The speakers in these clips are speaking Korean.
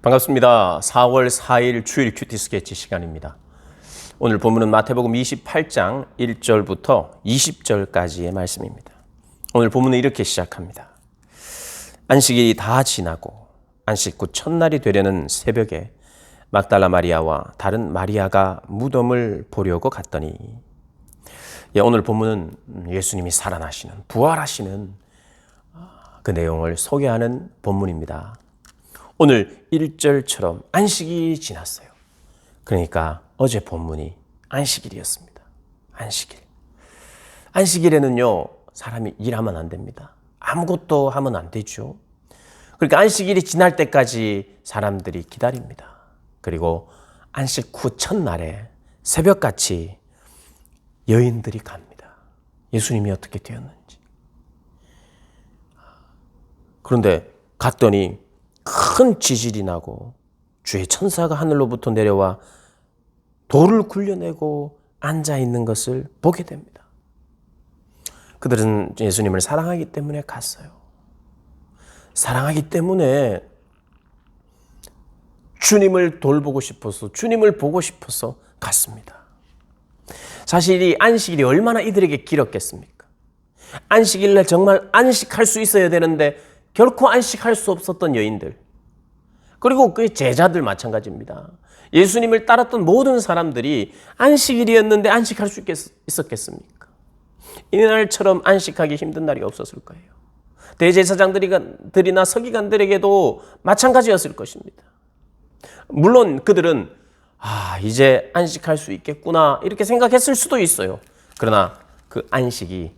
반갑습니다. 4월 4일 주일 큐티 스케치 시간입니다. 오늘 본문은 마태복음 28장 1절부터 20절까지의 말씀입니다. 오늘 본문은 이렇게 시작합니다. 안식일이 다 지나고 안식 후 첫날이 되려는 새벽에 막달라 마리아와 다른 마리아가 무덤을 보려고 갔더니, 오늘 본문은 예수님이 살아나시는, 부활하시는 그 내용을 소개하는 본문입니다. 오늘 1절처럼 안식일이 지났어요. 그러니까 어제 본문이 안식일이었습니다. 안식일. 안식일에는요, 사람이 일하면 안 됩니다. 아무것도 하면 안 되죠. 그러니까 안식일이 지날 때까지 사람들이 기다립니다. 그리고 안식 후 첫날에 새벽같이 여인들이 갑니다. 예수님이 어떻게 되었는지. 그런데 갔더니 큰 지진이 나고 주의 천사가 하늘로부터 내려와 돌을 굴려내고 앉아있는 것을 보게 됩니다. 그들은 예수님을 사랑하기 때문에 갔어요. 사랑하기 때문에 주님을 돌보고 싶어서, 주님을 보고 싶어서 갔습니다. 사실 이 안식일이 얼마나 이들에게 길었겠습니까? 안식일날 정말 안식할 수 있어야 되는데 결코 안식할 수 없었던 여인들, 그리고 그 제자들 마찬가지입니다. 예수님을 따랐던 모든 사람들이 안식일이었는데 안식할 수 있었겠습니까? 이날처럼 안식하기 힘든 날이 없었을 거예요. 대제사장들이나 서기관들에게도 마찬가지였을 것입니다. 물론 그들은 이제 안식할 수 있겠구나 이렇게 생각했을 수도 있어요. 그러나 그 안식이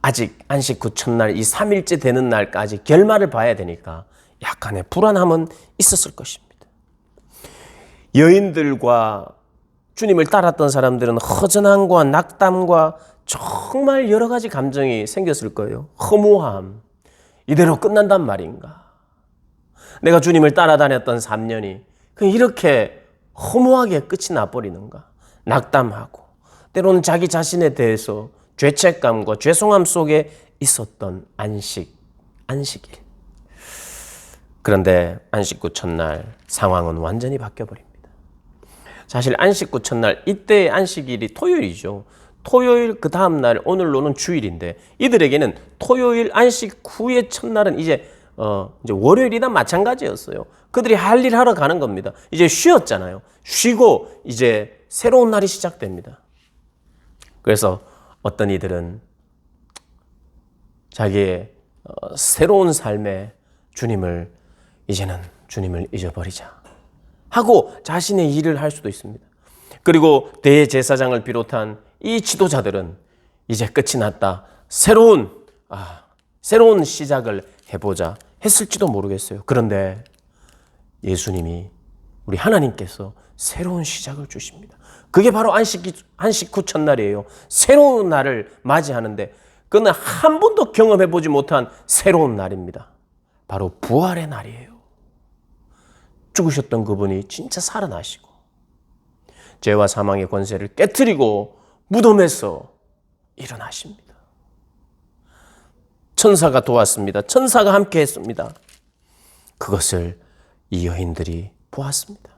아직 안식 후 첫날 이 3일째 되는 날까지 결말을 봐야 되니까 약간의 불안함은 있었을 것입니다. 여인들과 주님을 따랐던 사람들은 허전함과 낙담과 정말 여러 가지 감정이 생겼을 거예요. 허무함. 이대로 끝난단 말인가? 내가 주님을 따라다녔던 3년이 이렇게 허무하게 끝이 나버리는가? 낙담하고 때로는 자기 자신에 대해서 죄책감과 죄송함 속에 있었던 안식일. 그런데 안식 후 첫날 상황은 완전히 바뀌어버립니다. 사실 안식 후 첫날, 이때의 안식일이 토요일이죠. 토요일 그 다음 날, 오늘로는 주일인데 이들에게는 토요일 안식 후의 첫날은 이제 월요일이나 마찬가지였어요. 그들이 할 일 하러 가는 겁니다. 이제 쉬었잖아요. 쉬고 이제 새로운 날이 시작됩니다. 그래서 어떤 이들은 자기의 새로운 삶에 이제는 주님을 잊어버리자 하고 자신의 일을 할 수도 있습니다. 그리고 대제사장을 비롯한 이 지도자들은 이제 끝이 났다, 새로운 시작을 해보자 했을지도 모르겠어요. 그런데 예수님이, 우리 하나님께서 새로운 시작을 주십니다. 그게 바로 안식 후 첫날이에요. 새로운 날을 맞이하는데 그는 한 번도 경험해보지 못한 새로운 날입니다. 바로 부활의 날이에요. 죽으셨던 그분이 진짜 살아나시고 죄와 사망의 권세를 깨트리고 무덤에서 일어나십니다. 천사가 도왔습니다. 천사가 함께 했습니다. 그것을 이 여인들이 보았습니다.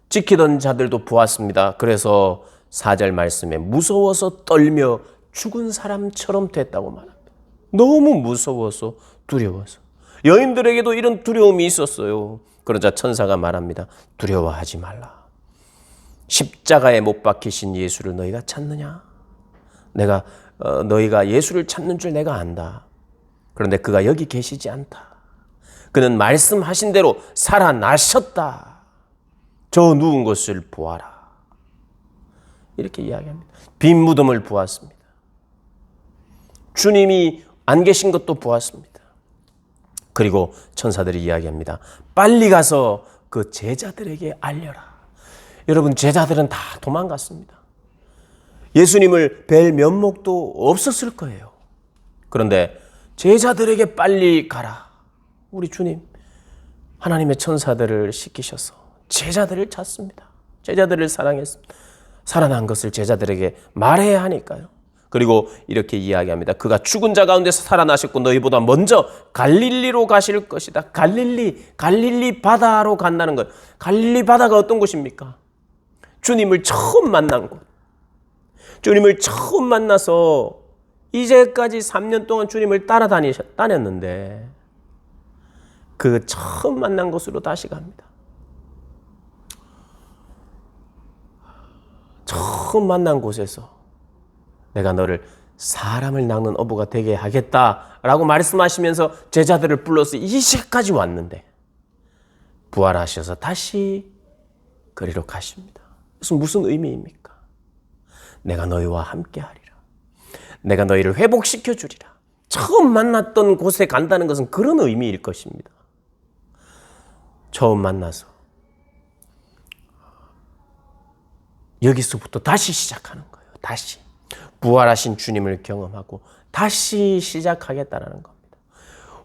지키던 자들도 보았습니다. 그래서 4절 말씀에 무서워서 떨며 죽은 사람처럼 됐다고 말합니다. 너무 무서워서 두려워서. 여인들에게도 이런 두려움이 있었어요. 그러자 천사가 말합니다. 두려워하지 말라. 십자가에 못 박히신 예수를 너희가 찾느냐? 너희가 예수를 찾는 줄 내가 안다. 그런데 그가 여기 계시지 않다. 그는 말씀하신 대로 살아나셨다. 저 누운 것을 보아라. 이렇게 이야기합니다. 빈 무덤을 보았습니다. 주님이 안 계신 것도 보았습니다. 그리고 천사들이 이야기합니다. 빨리 가서 그 제자들에게 알려라. 여러분, 제자들은 다 도망갔습니다. 예수님을 뵐 면목도 없었을 거예요. 그런데 제자들에게 빨리 가라. 우리 주님, 하나님의 천사들을 시키셔서 제자들을 찾습니다. 제자들을 사랑했습니다. 살아난 것을 제자들에게 말해야 하니까요. 그리고 이렇게 이야기합니다. 그가 죽은 자 가운데서 살아나셨고 너희보다 먼저 갈릴리로 가실 것이다. 갈릴리 바다로 간다는 것. 갈릴리 바다가 어떤 곳입니까? 주님을 처음 만난 곳. 주님을 처음 만나서 이제까지 3년 동안 주님을 다녔는데 그 처음 만난 곳으로 다시 갑니다. 처음 만난 곳에서 내가 너를 사람을 낚는 어부가 되게 하겠다라고 말씀하시면서 제자들을 불러서 이 시까지 왔는데 부활하셔서 다시 그리로 가십니다. 그래서 무슨 의미입니까? 내가 너희와 함께하리라. 내가 너희를 회복시켜 주리라. 처음 만났던 곳에 간다는 것은 그런 의미일 것입니다. 처음 만나서 여기서부터 다시 시작하는 거예요. 다시. 부활하신 주님을 경험하고 다시 시작하겠다는 겁니다.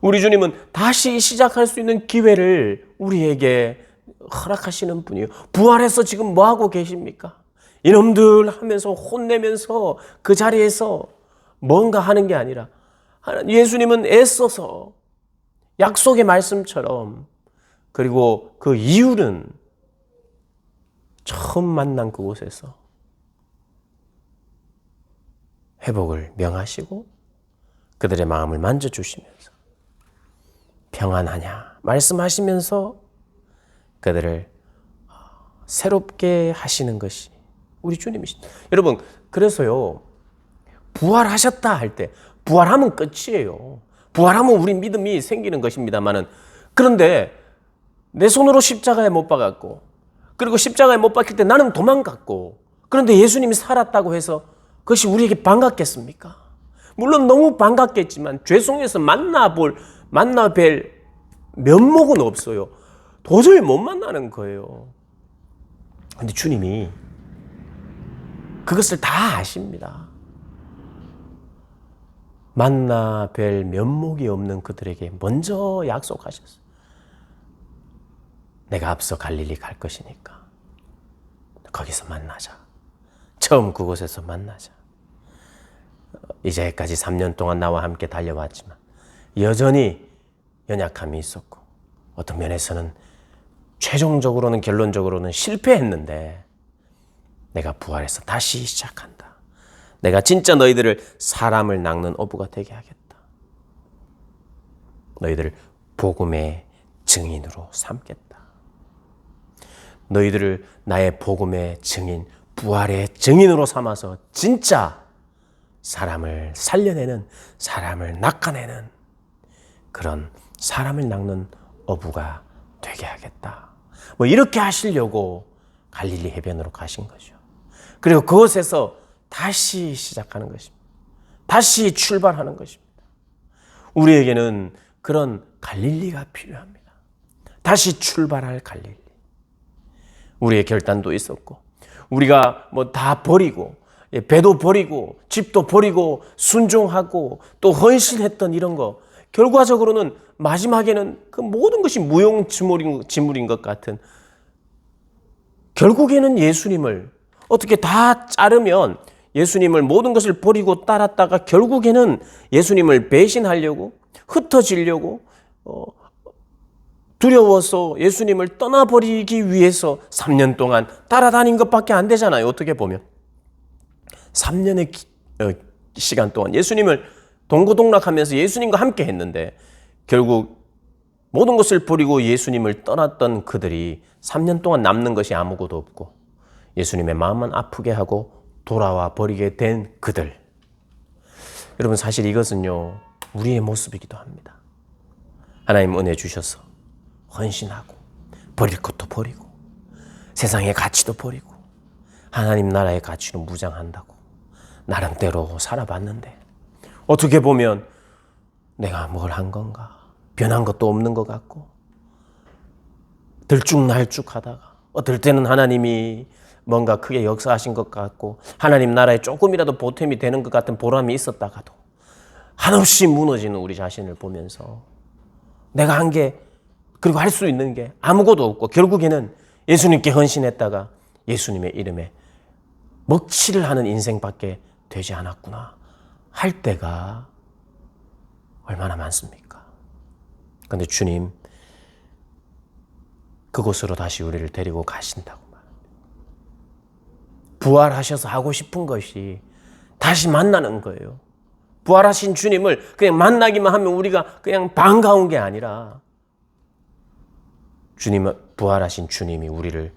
우리 주님은 다시 시작할 수 있는 기회를 우리에게 허락하시는 분이에요. 부활해서 지금 뭐 하고 계십니까? 이놈들 하면서 혼내면서 그 자리에서 뭔가 하는 게 아니라 예수님은 애써서 약속의 말씀처럼 그리고 그 이유는 처음 만난 그곳에서 회복을 명하시고 그들의 마음을 만져주시면서 평안하냐 말씀하시면서 그들을 새롭게 하시는 것이 우리 주님이십니다. 여러분, 그래서요, 부활하셨다 할 때 부활하면 끝이에요. 부활하면 우리 믿음이 생기는 것입니다만은, 그런데 내 손으로 십자가에 못 박았고 그리고 십자가에 못 박힐 때 나는 도망갔고 그런데 예수님이 살았다고 해서 그것이 우리에게 반갑겠습니까? 물론 너무 반갑겠지만 죄 속에서 만나뵐 면목은 없어요. 도저히 못 만나는 거예요. 그런데 주님이 그것을 다 아십니다. 만나뵐 면목이 없는 그들에게 먼저 약속하셨어요. 내가 앞서 갈릴리 갈 것이니까 거기서 만나자. 처음 그곳에서 만나자. 이제까지 3년 동안 나와 함께 달려왔지만 여전히 연약함이 있었고 어떤 면에서는 최종적으로는 결론적으로는 실패했는데 내가 부활해서 다시 시작한다. 내가 진짜 너희들을 사람을 낚는 어부가 되게 하겠다. 너희들을 복음의 증인으로 삼겠다. 너희들을 나의 복음의 증인, 부활의 증인으로 삼아서 진짜 사람을 살려내는, 사람을 낚아내는 그런 사람을 낚는 어부가 되게 하겠다. 뭐 이렇게 하시려고 갈릴리 해변으로 가신 거죠. 그리고 그곳에서 다시 시작하는 것입니다. 다시 출발하는 것입니다. 우리에게는 그런 갈릴리가 필요합니다. 다시 출발할 갈릴리. 우리의 결단도 있었고 우리가 뭐 다 버리고 배도 버리고 집도 버리고 순종하고 또 헌신했던 이런 거 결과적으로는 마지막에는 그 모든 것이 무용지물인 것 같은 결국에는 예수님을 어떻게 다 자르면 예수님을 모든 것을 버리고 따랐다가 결국에는 예수님을 배신하려고 흩어지려고 두려워서 예수님을 떠나버리기 위해서 3년 동안 따라다닌 것밖에 안 되잖아요. 어떻게 보면 3년의 시간 동안 예수님을 동고동락하면서 예수님과 함께 했는데 결국 모든 것을 버리고 예수님을 떠났던 그들이 3년 동안 남는 것이 아무것도 없고 예수님의 마음만 아프게 하고 돌아와 버리게 된 그들. 여러분 사실 이것은요 우리의 모습이기도 합니다. 하나님 은혜 주셔서 헌신하고 버릴 것도 버리고 세상의 가치도 버리고 하나님 나라의 가치로 무장한다고 나름대로 살아봤는데 어떻게 보면 내가 뭘 한 건가 변한 것도 없는 것 같고 들쭉날쭉하다가 어떨 때는 하나님이 뭔가 크게 역사하신 것 같고 하나님 나라에 조금이라도 보탬이 되는 것 같은 보람이 있었다가도 한없이 무너지는 우리 자신을 보면서 내가 한 게 그리고 할 수 있는 게 아무것도 없고 결국에는 예수님께 헌신했다가 예수님의 이름에 먹칠을 하는 인생밖에 되지 않았구나 할 때가 얼마나 많습니까? 그런데 주님 그곳으로 다시 우리를 데리고 가신다고 말합니다. 부활하셔서 하고 싶은 것이 다시 만나는 거예요. 부활하신 주님을 그냥 만나기만 하면 우리가 그냥 반가운 게 아니라 부활하신 주님이 우리를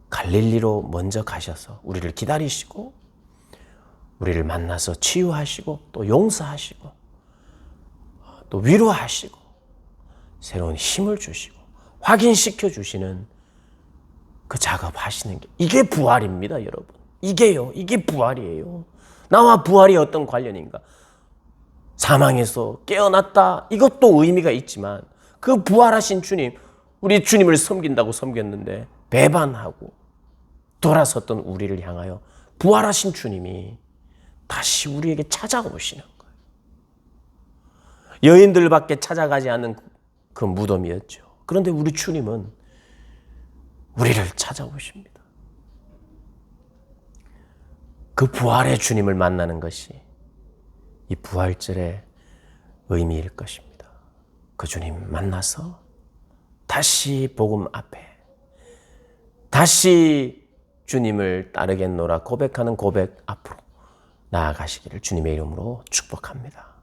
갈릴리로 먼저 가셔서 우리를 기다리시고 우리를 만나서 치유하시고 또 용서하시고 또 위로하시고 새로운 힘을 주시고 확인시켜 주시는 그 작업하시는 게 이게 부활입니다, 여러분. 이게 부활이에요. 나와 부활이 어떤 관련인가? 사망에서 깨어났다. 이것도 의미가 있지만 그 부활하신 주님, 우리 주님을 섬긴다고 섬겼는데 배반하고 돌아섰던 우리를 향하여 부활하신 주님이 다시 우리에게 찾아오시는 거예요. 여인들밖에 찾아가지 않는 그 무덤이었죠. 그런데 우리 주님은 우리를 찾아오십니다. 그 부활의 주님을 만나는 것이 이 부활절의 의미일 것입니다. 그 주님 만나서 다시 복음 앞에 다시 주님을 따르겠노라 고백하는 고백 앞으로 나아가시기를 주님의 이름으로 축복합니다.